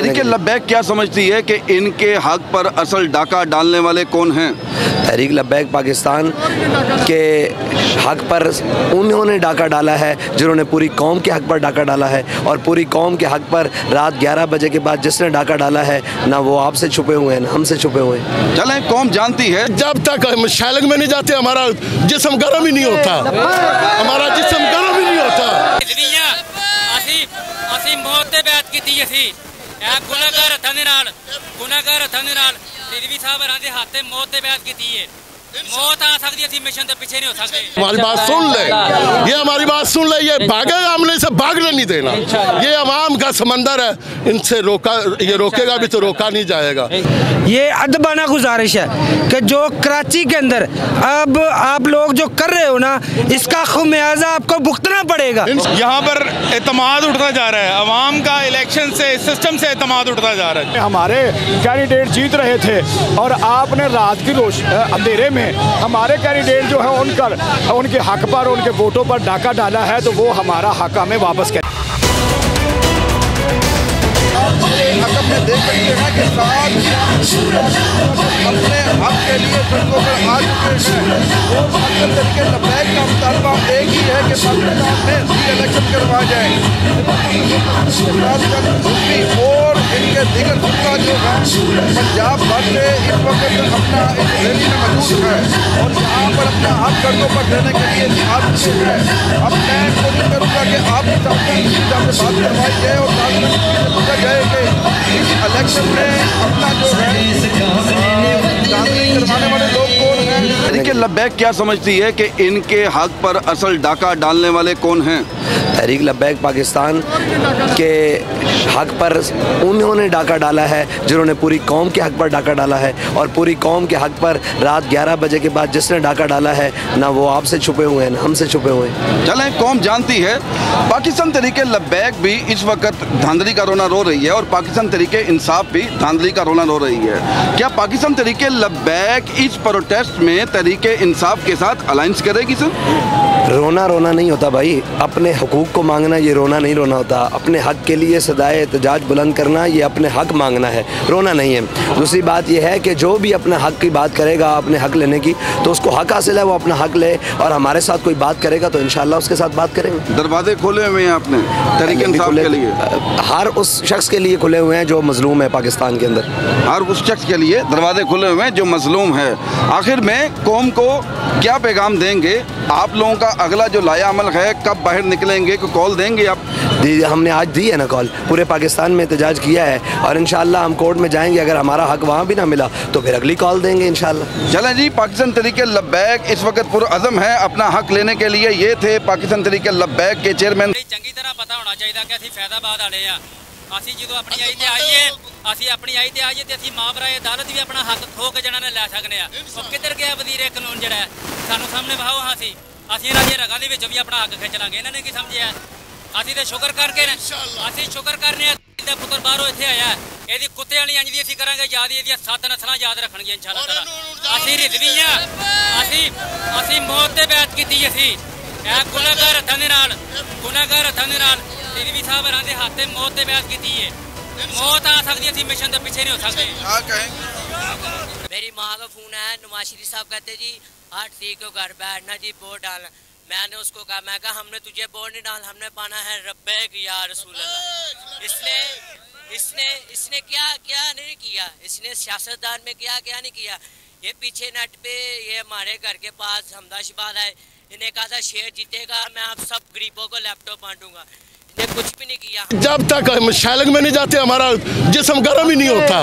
तहरीक लब्बैक क्या समझती है कि इनके हक पर असल डाका डालने वाले कौन हैं? तहरीक लब्बैक पाकिस्तान के हक पर उन्होंने डाका डाला है जिन्होंने पूरी कौम के हक पर डाका डाला है, और पूरी कौम के हक पर रात 11 बजे के बाद जिसने डाका डाला है ना वो आपसे छुपे हुए हैं ना हमसे छुपे हुए हैं। चलें, कौम जानती है जब तक हम शैलंग में नहीं जाते हमारा जिस्म गर्म ही नहीं होता, हमारा जिस्म गर्म ही नहीं होता। मौत आ सकती है, मिशन के पीछे नहीं हो सकते। हमारी बात सुन ले, ये हमारी बात सुन ले, ये भागेगा, हमने इसे भागने नहीं देना। ये अवाम का समंदर है, इनसे ये रोकेगा भी तो रोका नहीं जाएगा। ये अदबाना गुजारिश है कि जो कराची के अंदर अब आप लोग जो कर रहे हो ना, इसका खुमियाजा आपको भुगतना पड़ेगा। यहाँ पर एतमाद उठता जा रहा है, अवाम का इलेक्शन से सिस्टम से एतमाद उठता जा रहा है। हमारे कैंडिडेट जीत रहे थे और आपने रात की अंधेरे में हमारे कैंडिडेट जो है उनके हक पर, उनके वोटों पर डाका डाला है, तो वो हमारा हक हमें वापस कर। अपने देख सकते हैं कि अपने हक के लिए सड़कों पर आ चुके हैं। वो असल तरीके लब्बैक का मुतालबा एक ही है कि पाकिस्तान में री इलेक्शन करवाया जाए। और इनके दिगर फुकरा जो है पंजाब भर से इस वक्त अपना इस रैली में मौजूद है और यहाँ पर अपने हक सड़कों पर देने के लिए आ चुके हैं। अब मैं कोशिश करूँगा कि आपके साथ बात करवाई जाए और पूछा जाए कि इलेक्शन में अपना जो है करवाने वाले लोग कौन हैं? तहरीक लब्बैक क्या समझती है कि इनके हक पर असल डाका डालने वाले कौन हैं? तहरीक लब्बैक पाकिस्तान के हक पर उन्होंने डाका डाला है जिन्होंने पूरी कौम के हक पर डाका डाला है, और पूरी कौम के हक पर रात 11 बजे के बाद जिसने डाका डाला है ना वो आपसे छुपे हुए हैं ना हमसे छुपे हुए हैं। चलें, कौम जानती है। पाकिस्तान तहरीक लब्बैक भी इस वक्त धांधली का रोना रो रही है और पाकिस्तान तहरीक इंसाफ भी धांधली का रोना रो रही है। क्या पाकिस्तान तहरीक लब्बैक इस प्रोटेस्ट में तहरीक इंसाफ के साथ अलायंस करेगी? सर, रोना रोना नहीं होता भाई, अपने हकूक़ को मांगना ये रोना नहीं रोना होता। अपने हक के लिए सदाए एहतजाज बुलंद करना ये अपने हक मांगना है, रोना नहीं है। दूसरी बात यह है कि जो भी अपने हक की बात करेगा, अपने हक लेने की, तो उसको हक हासिल है, वो अपना हक ले, और हमारे साथ कोई बात करेगा तो इंशाल्लाह उसके साथ बात करेंगे। दरवाजे खोले हुए हैं आपने तहरीक इंसाफ के लिए? हर उस शख्स के लिए खुले हुए हैं जो मजलूम है पाकिस्तान के अंदर। हर उस शख्स के लिए दरवाजे खुले हुए हैं जो मजलूम है। आखिर में कौम को क्या पैगाम देंगे? आप लोगों का अगला जो लाया अमल है, कब बाहर निकलेंगे, को कॉल देंगे आप? हमने आज दी है ना कॉल, पूरे पाकिस्तान में एहतजाज किया है और इंशाल्लाह हम कोर्ट में जाएंगे। अगर हमारा हक वहाँ भी ना मिला तो फिर अगली कॉल देंगे इंशाल्लाह। चलें जी, पाकिस्तान तहरीक लब्बैक इस वक्त पुरअज़म है अपना हक लेने के लिए। ये थे पाकिस्तान तहरीक लब्बैक के चेयरमैन। चंगी तरह पता होना चाहिए कि असं फैदाबाद वाले हैं। ਅਸੀਂ ਜਦੋਂ ਆਪਣੀ ਆਈ ਤੇ ਆਈਏ ਤੇ ਅਸੀਂ ਮਾਵਰਾਏ ਅਦਾਲਤ ਵੀ ਆਪਣਾ ਹੱਕ ਖੋ ਕੇ ਜਣਾ ਨੇ ਲੈ ਸਕਨੇ ਆ। ਉਹ ਕਿੱਧਰ ਗਿਆ ਵਜ਼ੀਰੇ ਕਾਨੂੰਨ ਜਿਹੜਾ ਹੈ? ਸਾਨੂੰ ਸਾਹਮਣੇ ਵਹਾਓ ਹਾਂ ਅਸੀਂ ਇਹਨਾਂ ਦੀਆਂ ਰਗਾਂ ਦੇ ਵਿੱਚ ਵੀ ਆਪਣਾ ਹੱਕ ਖਿੱਚ ਲਾਂਗੇ। ਇਹਨਾਂ ਨੇ ਕੀ ਸਮਝਿਆ? ਅਸੀਂ ਤੇ ਸ਼ੁਕਰ ਕਰਕੇ ਅਸੀਂ ਸ਼ੁਕਰ ਕਰਨੇ ਆ ਇਹਦਾ ਪੁੱਤਰ ਬਾਹਰੋਂ ਇੱਥੇ ਆਇਆ। ਇਹਦੀ ਕੁੱਤੇ ਵਾਲੀ ਅੰਜ ਦੀ ਅਸੀਂ ਕਰਾਂਗੇ ਯਾਦ, ਇਹਦੀਆਂ 7 ਨਸਲਾਂ ਯਾਦ ਰੱਖਣਗੀਆਂ ਇੰਸ਼ਾਅੱਲਾਹ ਤਾਲਾ। ਅਸੀਂ ਰਿਜ਼ਵੀ ਆ, ਅਸੀਂ ਮੌਤ ਤੇ ਬੈਠ ਕੀਤੀ। ਅਸੀਂ ਇਹ ਗੁਨਾਹਗਾਰ ਹੱਥਾਂ ਦੇ ਨਾਲ रिजवी साहब हरां दे हाथ मौत से बहस की है। मौत आ सकती है, मिशन के पीछे नहीं हो सकते। मेरी माँ का फोन है, नवाज शरीफ साहब कहते जी 8 तारीख को घर बैठना जी, वोट डालना। मैंने उसको कहा, मैं कहा हमने तुझे वोट नहीं डाल, हमने पाना है रब्बैक या रसूल अल्लाह। इसने क्या नहीं किया, इसने सियासतदान में क्या नहीं किया। ये पीछे नेट पे ये हमारे घर के पास हमदाशिबाद है, इन्हें कहा था शेर जीतेगा, मैं आप सब गरीबों को लैपटॉप बांटूंगा। ने कुछ भी नहीं किया। जब तक हम शैलंग में नहीं जाते हमारा जिस्म गर्म ही नहीं होता,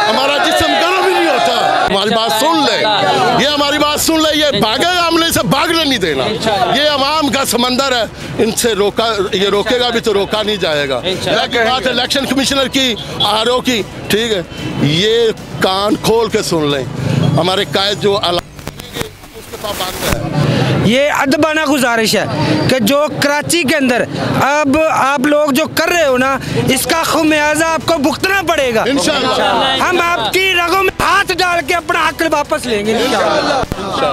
हमारा जिस्म गर्म ही नहीं होता। हमारी बात सुन ले, ये हमारी बात सुन ले, ये भागेगा, हमने इसे भागने नहीं देना। ये अवाम का समंदर है, इनसे ये रोकेगा भी तो रोका नहीं जाएगा। बात इलेक्शन कमिश्नर की, RO की, ठीक है, ये कान खोल के सुन लें। हमारे कायद जो उसके पाबंद है। ये अदबाना गुजारिश है कि जो कराची के अंदर अब आप लोग जो कर रहे हो ना, इसका खुमियाजा आपको भुगतना पड़ेगा इंशाअल्लाह। हम आपकी रगों में हाथ डाल के अपना हक वापस लेंगे इंशाअल्लाह।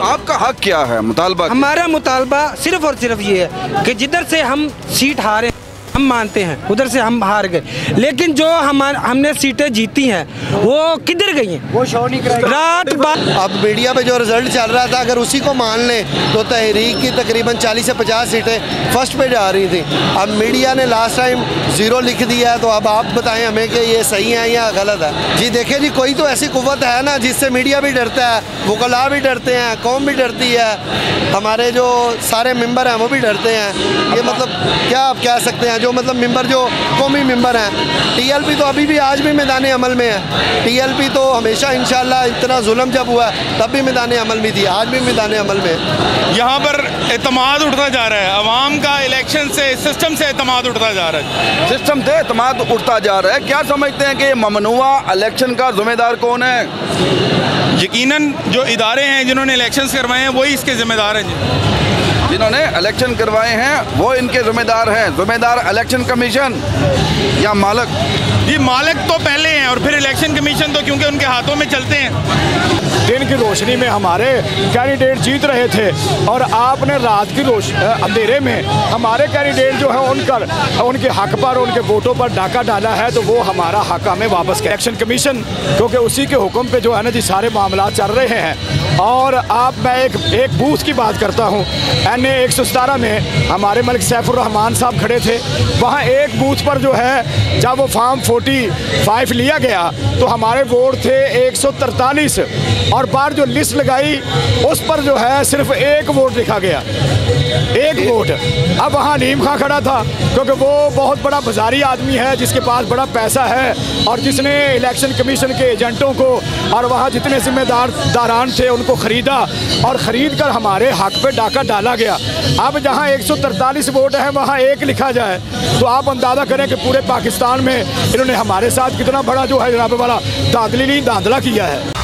आपका हक क्या है? मुतालबा? हमारा मुतालबा सिर्फ और सिर्फ ये है कि जिधर से हम सीट हारे हम मानते हैं, उधर से हम हार गए, लेकिन जो हमने सीटें जीती हैं वो किधर गई हैं? वो शो नहीं कराई रात बात। अब मीडिया पे जो रिजल्ट चल रहा था, अगर उसी को मान लें तो तहरीक की तकरीबन 40 से 50 सीटें फर्स्ट पे जा रही थी। अब मीडिया ने लास्ट टाइम 0 लिख दिया है, तो अब आप बताएं हमें कि ये सही है या गलत है। जी देखिए जी, कोई तो ऐसी कुव्वत है ना जिससे मीडिया भी डरता है, वकला भी डरते हैं, कौम भी डरती है, हमारे जो सारे मेंबर हैं वो भी डरते हैं। ये मतलब क्या आप कह सकते हैं, जो मतलब मेंबर जो कौमी मेंबर हैं। टीएलपी तो अभी भी आज भी मैदान अमल में है। टीएलपी तो हमेशा इंशाल्लाह, इतना जुल्म जब हुआ तब भी मैदान अमल में थी, आज भी मैदान अमल में है। यहाँ पर एतमाद उठता जा रहा है, अवाम का इलेक्शन से, सिस्टम से एतमाद उठता जा रहा है। सिस्टम से एतमाद उठता जा रहा है। क्या समझते हैं कि ममनुआ इलेक्शन का जिम्मेदार कौन है? यकीनन जो इदारे हैं जिन्होंने इलेक्शंस करवाए हैं वही इसके जिम्मेदार हैं। जिन्होंने इलेक्शन करवाए हैं वो इनके जिम्मेदार हैं। जिम्मेदार इलेक्शन कमीशन या मालिक? जी मालिक तो पहले हैं और फिर इलेक्शन कमीशन तो क्योंकि उनके हाथों में चलते हैं। दिन की रोशनी में हमारे कैंडिडेट जीत रहे थे और आपने रात की अंधेरे में हमारे कैंडिडेट जो है उनके हक पर, उनके वोटों पर डाका डाला है, तो वो हमारा हक हमें वापस कर। इलेक्शन कमीशन क्योंकि उसी के हुक्म पे जो है ना जी सारे मामला चल रहे हैं। और मैं एक बूथ की बात करता हूँ, NA 117 में हमारे मलिक सैफुर रहमान साहब खड़े थे। वहाँ एक बूथ पर जो है जब वो फॉर्म 45 लिया गया तो हमारे वोट थे 143 और बार जो लिस्ट लगाई उस पर जो है सिर्फ एक वोट लिखा गया, एक वोट। अब वहाँ नीम खां खड़ा था क्योंकि वो बहुत बड़ा बाजारी आदमी है जिसके पास बड़ा पैसा है और जिसने इलेक्शन कमीशन के एजेंटों को और वहाँ जितने जिम्मेदारान थे उनको ख़रीदा और ख़रीद कर हमारे हक पे डाका डाला गया। अब जहाँ 143 वोट है वहाँ एक लिखा जाए तो आप अंदाज़ा करें कि पूरे पाकिस्तान में इन्होंने हमारे साथ कितना बड़ा जो है जनाब वाला धांधली नहीं धांधला किया है।